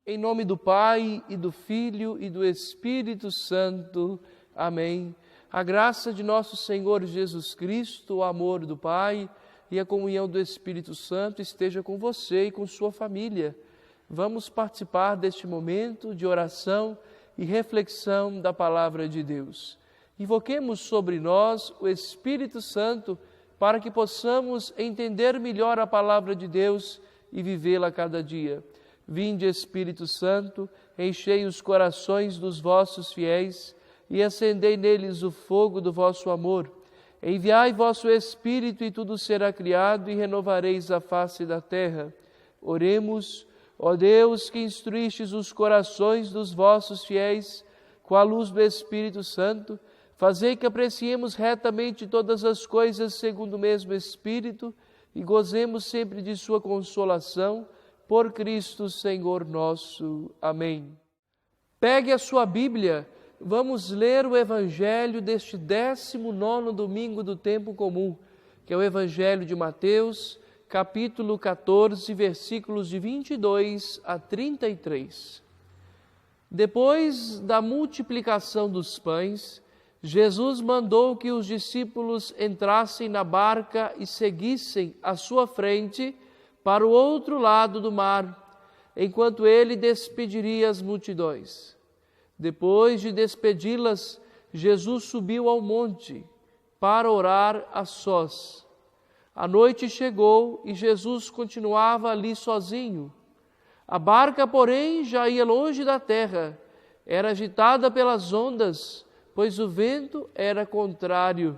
Em nome do Pai, e do Filho, e do Espírito Santo. Amém. A graça de nosso Senhor Jesus Cristo, o amor do Pai e a comunhão do Espírito Santo esteja com você e com sua família. Vamos participar deste momento de oração e reflexão da Palavra de Deus. Invoquemos sobre nós o Espírito Santo para que possamos entender melhor a Palavra de Deus e vivê-la cada dia. Vinde, Espírito Santo, enchei os corações dos vossos fiéis e acendei neles o fogo do vosso amor. Enviai vosso Espírito e tudo será criado e renovareis a face da terra. Oremos, ó Deus, que instruístes os corações dos vossos fiéis com a luz do Espírito Santo, fazei que apreciemos retamente todas as coisas segundo o mesmo Espírito e gozemos sempre de sua consolação, por Cristo Senhor nosso. Amém. Pegue a sua Bíblia, vamos ler o Evangelho deste 19º domingo do tempo comum, que é o Evangelho de Mateus, capítulo 14, versículos de 22 a 33. Depois da multiplicação dos pães, Jesus mandou que os discípulos entrassem na barca e seguissem à sua frente para o outro lado do mar, enquanto ele despediria as multidões. Depois de despedi-las, Jesus subiu ao monte para orar a sós. A noite chegou e Jesus continuava ali sozinho. A barca, porém, já ia longe da terra, era agitada pelas ondas, pois o vento era contrário.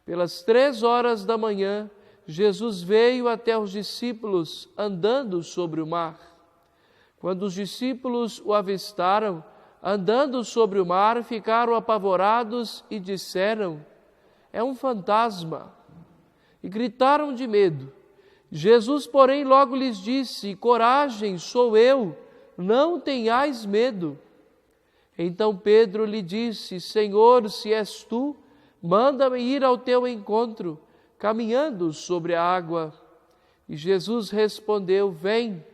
Pelas 3 da manhã, Jesus veio até os discípulos andando sobre o mar. Quando os discípulos o avistaram, andando sobre o mar, ficaram apavorados e disseram: "É um fantasma!" E gritaram de medo. Jesus, porém, logo lhes disse: "Coragem, sou eu, não tenhais medo." Então Pedro lhe disse: "Senhor, se és tu, manda-me ir ao teu encontro, caminhando sobre a água." E Jesus respondeu: "Vem."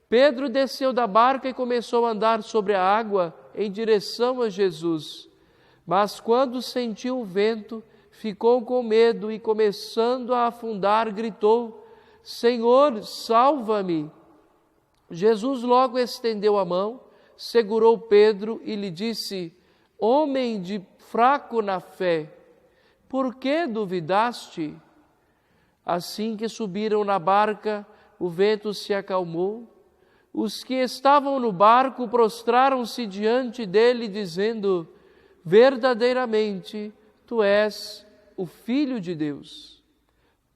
Pedro desceu da barca e começou a andar sobre a água em direção a Jesus. Mas quando sentiu o vento, ficou com medo e, começando a afundar, gritou: "Senhor, salva-me!" Jesus logo estendeu a mão, segurou Pedro e lhe disse: "Homem de fraco na fé, por que duvidaste?" Assim que subiram na barca, o vento se acalmou. Os que estavam no barco prostraram-se diante dele, dizendo: "Verdadeiramente, tu és o Filho de Deus."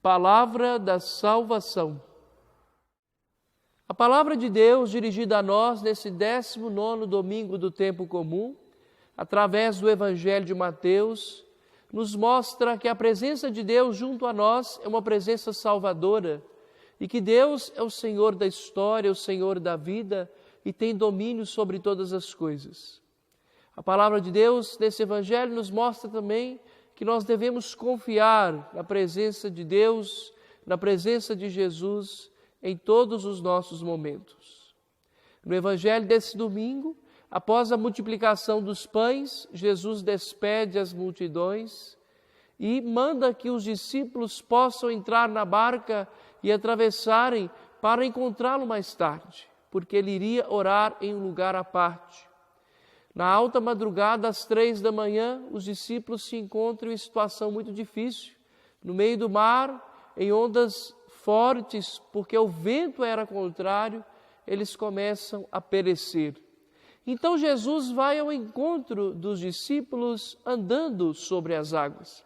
Palavra da salvação. A palavra de Deus dirigida a nós nesse 19º domingo do tempo comum, através do Evangelho de Mateus, nos mostra que a presença de Deus junto a nós é uma presença salvadora e que Deus é o Senhor da história, o Senhor da vida e tem domínio sobre todas as coisas. A palavra de Deus nesse Evangelho nos mostra também que nós devemos confiar na presença de Deus, na presença de Jesus em todos os nossos momentos. No Evangelho desse domingo, após a multiplicação dos pães, Jesus despede as multidões e manda que os discípulos possam entrar na barca e atravessarem para encontrá-lo mais tarde, porque ele iria orar em um lugar à parte. Na alta madrugada, às 3 da manhã, os discípulos se encontram em situação muito difícil, no meio do mar, em ondas fortes, porque o vento era contrário, eles começam a perecer. Então Jesus vai ao encontro dos discípulos andando sobre as águas.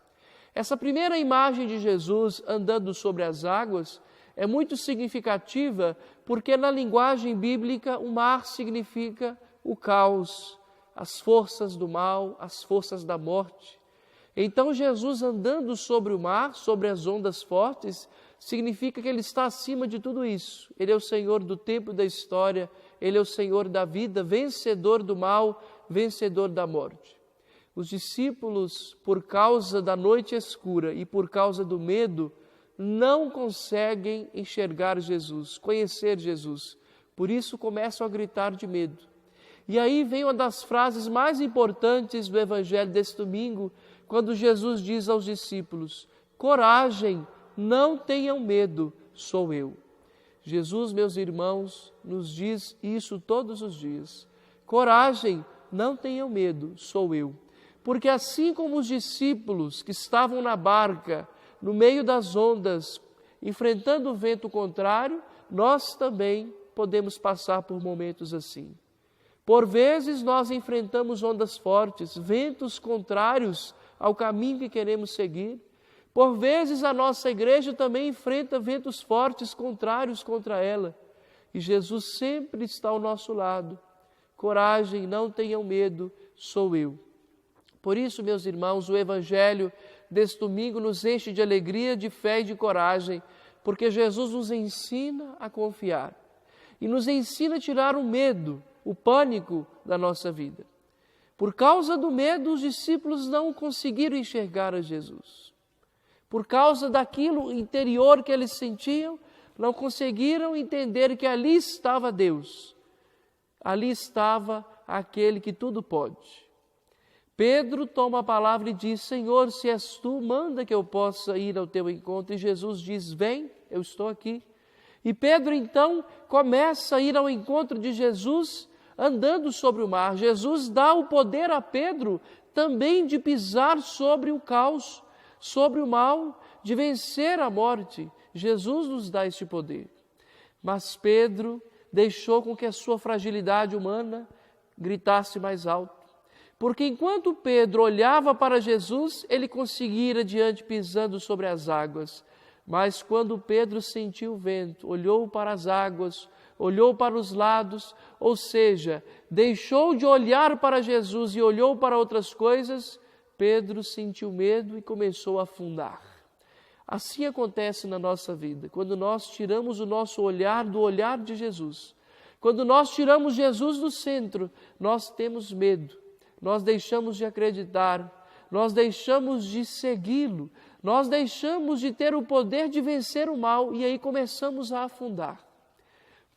Essa primeira imagem de Jesus andando sobre as águas é muito significativa, porque na linguagem bíblica o mar significa o caos, as forças do mal, as forças da morte. Então Jesus andando sobre o mar, sobre as ondas fortes, significa que Ele está acima de tudo isso. Ele é o Senhor do tempo e da história, Ele é o Senhor da vida, vencedor do mal, vencedor da morte. Os discípulos, por causa da noite escura e por causa do medo, não conseguem enxergar Jesus, conhecer Jesus, Por isso começam a gritar de medo. E aí vem uma das frases mais importantes do Evangelho desse domingo, quando Jesus diz aos discípulos: coragem, não tenham medo, sou eu. Jesus, meus irmãos, nos diz isso todos os dias. Coragem, não tenham medo, sou eu. Porque assim como os discípulos que estavam na barca, no meio das ondas, enfrentando o vento contrário, nós também podemos passar por momentos assim. Por vezes nós enfrentamos ondas fortes, ventos contrários ao caminho que queremos seguir. Por vezes a nossa igreja também enfrenta ventos fortes contrários contra ela. E Jesus sempre está ao nosso lado. Coragem, não tenham medo, sou eu. Por isso, meus irmãos, o Evangelho deste domingo nos enche de alegria, de fé e de coragem, porque Jesus nos ensina a confiar e nos ensina a tirar o medo, o pânico da nossa vida. Por causa do medo, os discípulos não conseguiram enxergar a Jesus. Por causa daquilo interior que eles sentiam, não conseguiram entender que ali estava Deus. Ali estava aquele que tudo pode. Pedro toma a palavra e diz: Senhor, se és tu, manda que eu possa ir ao teu encontro. E Jesus diz: vem, eu estou aqui. E Pedro então começa a ir ao encontro de Jesus andando sobre o mar. Jesus dá o poder a Pedro também de pisar sobre o caos, sobre o mal, de vencer a morte. Jesus nos dá este poder. Mas Pedro deixou com que a sua fragilidade humana gritasse mais alto. Porque enquanto Pedro olhava para Jesus, ele conseguia ir adiante pisando sobre as águas. Mas quando Pedro sentiu o vento, olhou para as águas, olhou para os lados, ou seja, deixou de olhar para Jesus e olhou para outras coisas, Pedro sentiu medo e começou a afundar. Assim acontece na nossa vida, quando nós tiramos o nosso olhar do olhar de Jesus. Quando nós tiramos Jesus do centro, nós temos medo, nós deixamos de acreditar, nós deixamos de segui-lo, nós deixamos de ter o poder de vencer o mal e aí começamos a afundar.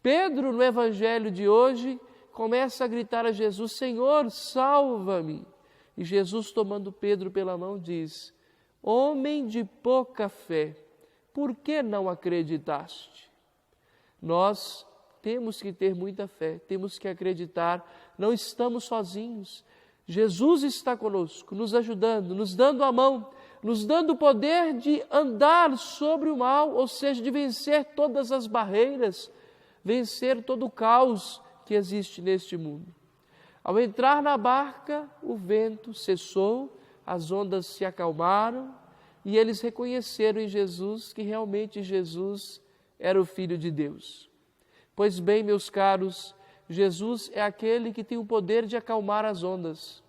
Pedro, no Evangelho de hoje, começa a gritar a Jesus: Senhor, salva-me! E Jesus, tomando Pedro pela mão, diz: homem de pouca fé, por que não acreditaste? Nós temos que ter muita fé, temos que acreditar, não estamos sozinhos. Jesus está conosco, nos ajudando, nos dando a mão, nos dando o poder de andar sobre o mal, ou seja, de vencer todas as barreiras, vencer todo o caos que existe neste mundo. Ao entrar na barca, o vento cessou, as ondas se acalmaram e eles reconheceram em Jesus que realmente Jesus era o Filho de Deus. Pois bem, meus caros, Jesus é aquele que tem o poder de acalmar as ondas.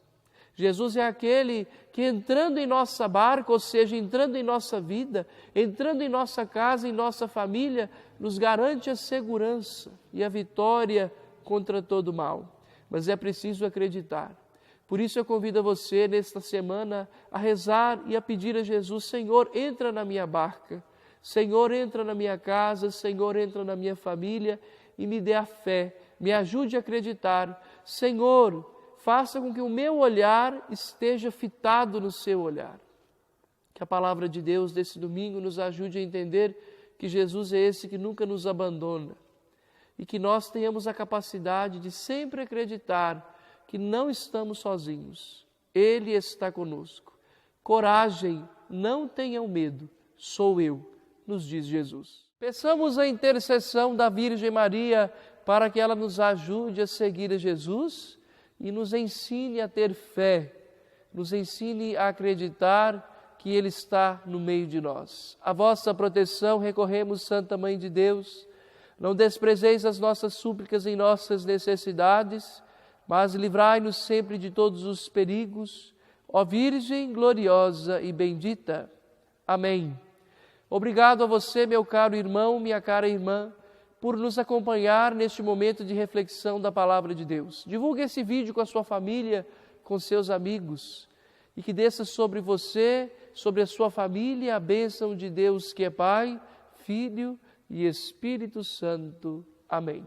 Jesus é aquele que entrando em nossa barca, ou seja, entrando em nossa vida, entrando em nossa casa, em nossa família, nos garante a segurança e a vitória contra todo o mal. Mas é preciso acreditar. Por isso eu convido a você, nesta semana, a rezar e a pedir a Jesus: Senhor, entra na minha barca, Senhor, entra na minha casa, Senhor, entra na minha família e me dê a fé, me ajude a acreditar. Senhor, faça com que o meu olhar esteja fitado no seu olhar. Que a palavra de Deus desse domingo nos ajude a entender que Jesus é esse que nunca nos abandona e que nós tenhamos a capacidade de sempre acreditar que não estamos sozinhos. Ele está conosco. Coragem, não tenham medo, sou eu, nos diz Jesus. Peçamos a intercessão da Virgem Maria para que ela nos ajude a seguir a Jesus e nos ensine a ter fé, nos ensine a acreditar que Ele está no meio de nós. A vossa proteção recorremos, Santa Mãe de Deus. Não desprezeis as nossas súplicas em nossas necessidades, mas livrai-nos sempre de todos os perigos, ó Virgem gloriosa e bendita. Amém. Obrigado a você, meu caro irmão, minha cara irmã, por nos acompanhar neste momento de reflexão da Palavra de Deus. Divulgue esse vídeo com a sua família, com seus amigos, e que desça sobre você, sobre a sua família, a bênção de Deus que é Pai, Filho e Espírito Santo. Amém.